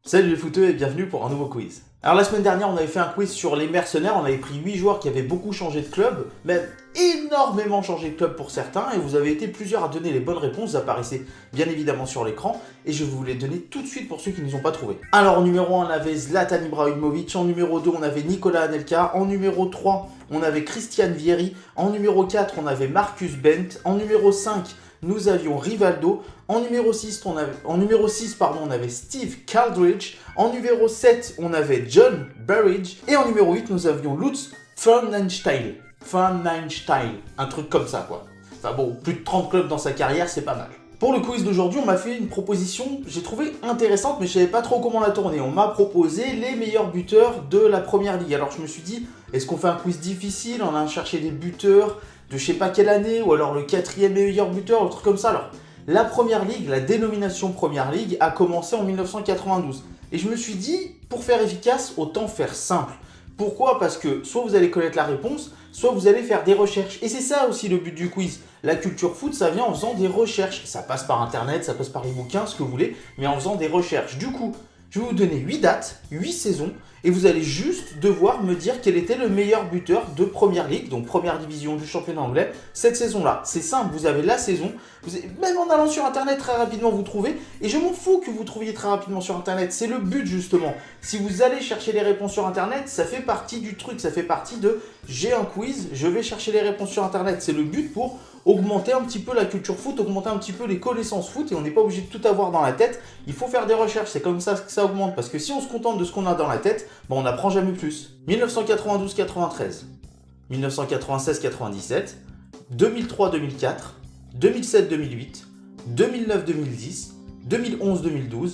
Salut les footeux et bienvenue pour un nouveau quiz. Alors la semaine dernière on avait fait un quiz sur les mercenaires, on avait pris 8 joueurs qui avaient beaucoup changé de club, même énormément changé de club pour certains, et vous avez été plusieurs à donner les bonnes réponses, ça apparaissait bien évidemment sur l'écran, et je vais vous les donner tout de suite pour ceux qui ne les ont pas trouvés. Alors en numéro 1 on avait Zlatan Ibrahimovic, en numéro 2 on avait Nicolas Anelka, en numéro 3 on avait Christian Vieri, en numéro 4 on avait Marcus Bent, en numéro 5 nous avions Rivaldo, en numéro 6, on avait Steve Caldridge, en numéro 7, on avait John Burridge, et en numéro 8, nous avions Lutz Pfannenstiel, un truc comme ça quoi. Enfin bon, plus de 30 clubs dans sa carrière, c'est pas mal. Pour le quiz d'aujourd'hui, on m'a fait une proposition, j'ai trouvé intéressante, mais je savais pas trop comment la tourner. On m'a proposé les meilleurs buteurs de la première ligue. Alors je me suis dit, est-ce qu'on fait un quiz difficile, on a cherché des buteurs de je sais pas quelle année, ou alors le 4e meilleur buteur, un truc comme ça. Alors, la première ligue, la dénomination première ligue, a commencé en 1992. Et je me suis dit, pour faire efficace, autant faire simple. Pourquoi? Parce que soit vous allez connaître la réponse, soit vous allez faire des recherches. Et c'est ça aussi le but du quiz. La culture foot, ça vient en faisant des recherches. Ça passe par internet, ça passe par les bouquins, ce que vous voulez, mais en faisant des recherches. Du coup, je vais vous donner 8 dates, 8 saisons, et vous allez juste devoir me dire quel était le meilleur buteur de Première Ligue, donc Première Division du championnat anglais, cette saison-là. C'est simple, vous avez la saison, même en allant sur Internet très rapidement vous trouvez, et je m'en fous que vous trouviez très rapidement sur Internet, c'est le but justement. Si vous allez chercher les réponses sur Internet, ça fait partie du truc, ça fait partie de j'ai un quiz, je vais chercher les réponses sur Internet. C'est le but pour augmenter un petit peu la culture foot, augmenter un petit peu les connaissances foot, et on n'est pas obligé de tout avoir dans la tête, il faut faire des recherches, c'est comme ça que ça augmente, parce que si on se contente de ce qu'on a dans la tête, on n'apprend jamais plus. 1992-93, 1996-97, 2003-2004, 2007-2008, 2009-2010, 2011-2012,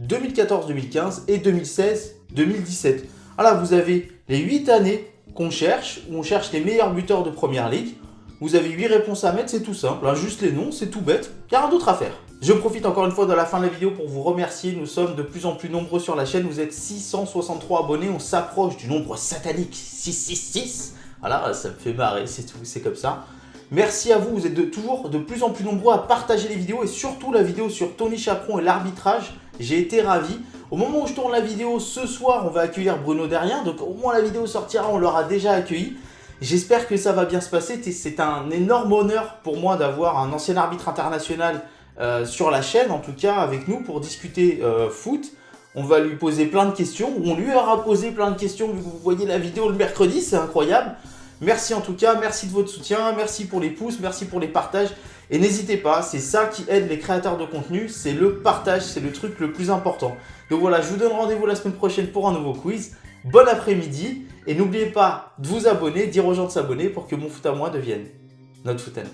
2014-2015 et 2016-2017. Voilà, vous avez les 8 années qu'on cherche, où on cherche les meilleurs buteurs de Première Ligue. Vous avez 8 réponses à mettre, c'est tout simple, hein, juste les noms, c'est tout bête, il n'y a rien d'autre à faire. Je profite encore une fois de la fin de la vidéo pour vous remercier, nous sommes de plus en plus nombreux sur la chaîne, vous êtes 663 abonnés, on s'approche du nombre satanique 666. Voilà, ça me fait marrer, c'est tout, c'est comme ça. Merci à vous, vous êtes toujours de plus en plus nombreux à partager les vidéos et surtout la vidéo sur Tony Chaperon et l'arbitrage, j'ai été ravi. Au moment où je tourne la vidéo, ce soir, on va accueillir Bruno Derrien, donc au moins la vidéo sortira, on l'aura déjà accueilli. J'espère que ça va bien se passer, c'est un énorme honneur pour moi d'avoir un ancien arbitre international sur la chaîne, en tout cas avec nous pour discuter foot. On va lui poser plein de questions, ou on lui aura posé plein de questions vu que vous voyez la vidéo le mercredi, c'est incroyable. Merci en tout cas, merci de votre soutien, merci pour les pouces, merci pour les partages. Et n'hésitez pas, c'est ça qui aide les créateurs de contenu, c'est le partage, c'est le truc le plus important. Donc voilà, je vous donne rendez-vous la semaine prochaine pour un nouveau quiz. Bon après-midi, et n'oubliez pas de vous abonner, dire aux gens de s'abonner pour que mon foot à moi devienne notre foot à nous.